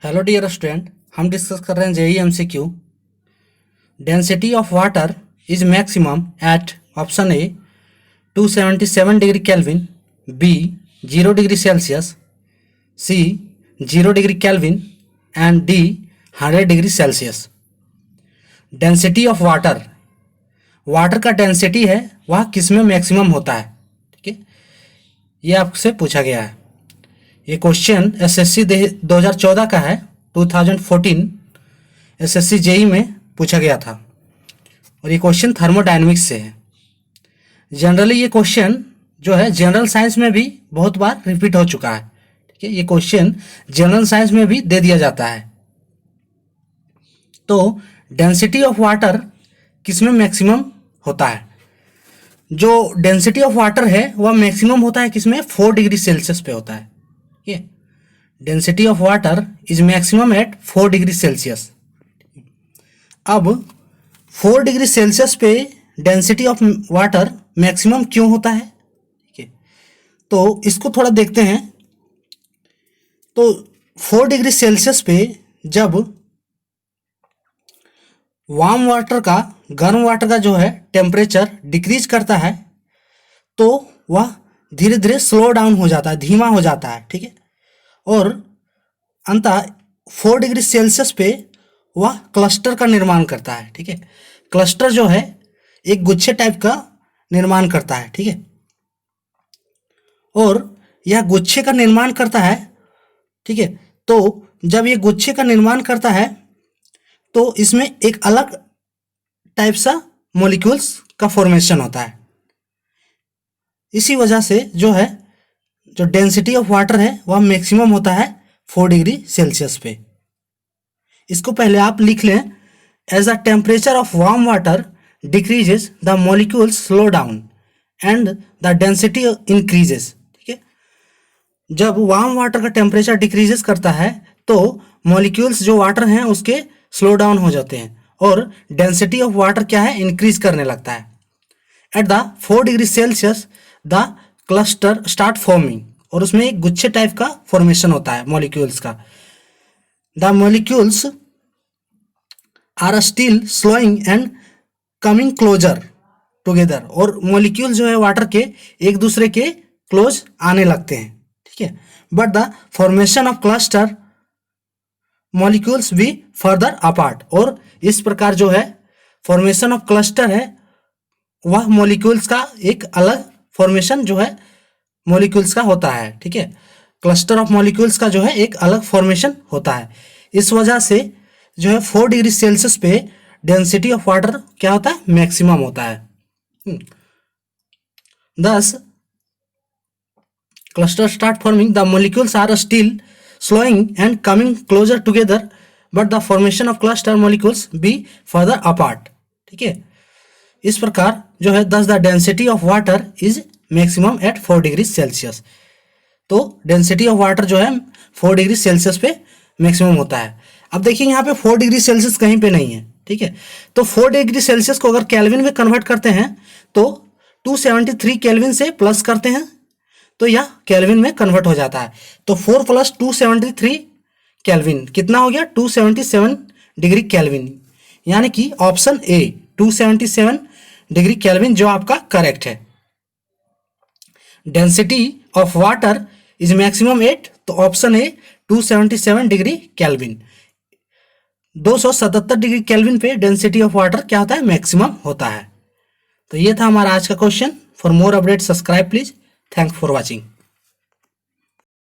Hello dear student, हम discuss कर रहे हैं JEE MCQ. Density of water is maximum at option A 277 degree kelvin, B 0 degree Celsius, C 0 degree kelvin and D 100 degree Celsius. Density of water, water का डेंसिटी है वह किस में मैक्सिमम होता है, ठीक है, ये आपसे पूछा गया है। ये क्वेश्चन एसएससी 2014 का है, 2014 एसएससी जेई में पूछा गया था और ये क्वेश्चन थर्मोडायनेमिक्स से है। जनरली ये क्वेश्चन जो है जनरल साइंस में भी बहुत बार रिपीट हो चुका है, ठीक है। ये क्वेश्चन जनरल साइंस में भी दे दिया जाता है। तो डेंसिटी ऑफ वाटर किस में मैक्सिमम होता है? जो डेंसिटी ऑफ वाटर है वह मैक्सिमम होता है किसमें? 4 डिग्री सेल्सियस पे होता है। Density of water is maximum at 4 degree Celsius. अब 4 डिग्री सेल्सियस पे डेंसिटी ऑफ वाटर मैक्सिमम क्यों होता है, ठीक है, तो इसको थोड़ा देखते हैं। तो 4 डिग्री सेल्सियस पे जब वार्म वाटर का, गर्म वाटर का जो है टेम्परेचर डिक्रीज करता है तो वह धीरे धीरे स्लो डाउन हो जाता है, धीमा हो जाता है, ठीक है। और अंततः 4 डिग्री सेल्सियस पे वह क्लस्टर का निर्माण करता है, ठीक है। क्लस्टर जो है एक गुच्छे टाइप का निर्माण करता है, ठीक है। और यह गुच्छे का निर्माण करता है, ठीक है। तो जब ये गुच्छे का निर्माण करता है तो इसमें एक अलग टाइप सा मॉलिक्यूल्स का फॉर्मेशन होता है। इसी वजह से जो है जो डेंसिटी ऑफ वाटर है वह मैक्सिमम होता है 4 डिग्री सेल्सियस पे। इसको पहले आप लिख लें, as the temperature of warm water decreases the molecules slow down and the density increases, ठीक है। जब वार्म वाटर का टेम्परेचर डिक्रीजेस करता है तो मॉलिक्यूल्स जो वाटर हैं उसके स्लो डाउन हो जाते हैं और डेंसिटी ऑफ वाटर क्या है, इंक्रीज करने लगता है। At the 4 degree Celsius the cluster start forming, और उसमें एक गुच्छे टाइप का फॉर्मेशन होता है मॉलिक्यूल्स का। The molecules are still slowing and coming closer together, और मॉलिक्यूल जो है वाटर के एक दूसरे के क्लोज आने लगते हैं, ठीक है। But the formation of cluster molecules भी फर्दर अपार्ट, और इस प्रकार जो है फॉर्मेशन ऑफ क्लस्टर है वह मॉलिक्यूल्स का एक अलग फॉर्मेशन जो है मॉलिक्यूल्स का होता है, ठीक है। क्लस्टर ऑफ मॉलिक्यूल्स का जो है एक अलग फॉर्मेशन होता है। इस वजह से जो है 4 डिग्री सेल्सियस पे डेंसिटी ऑफ वाटर क्या होता है, मैक्सिमम होता है। Thus clusters start forming, the molecules are still slowing and coming closer together, but the formation of cluster molecules be further apart, ठीक है। इस प्रकार जो है thus the density of water is maximum at 4 degree Celsius. तो density of water जो है 4 degree Celsius पे मैक्सिमम होता है। अब देखिए यहाँ पे 4 डिग्री सेल्सियस कहीं पे नहीं है, ठीक है। तो 4 डिग्री सेल्सियस को अगर केल्विन में कन्वर्ट करते हैं तो 273 केल्विन से प्लस करते हैं तो यह केल्विन में कन्वर्ट हो जाता है। तो 4 + 273 केल्विन कितना हो गया, 277 डिग्री केल्विन, यानी कि ऑप्शन ए 277 डिग्री केल्विन जो आपका करेक्ट है। Density of water is maximum at, तो option A 277 degree kelvin. 277 degree kelvin पे डेंसिटी ऑफ वाटर क्या होता है, मैक्सिमम होता है। तो ये था हमारा आज का question. For more update subscribe please. Thanks for watching.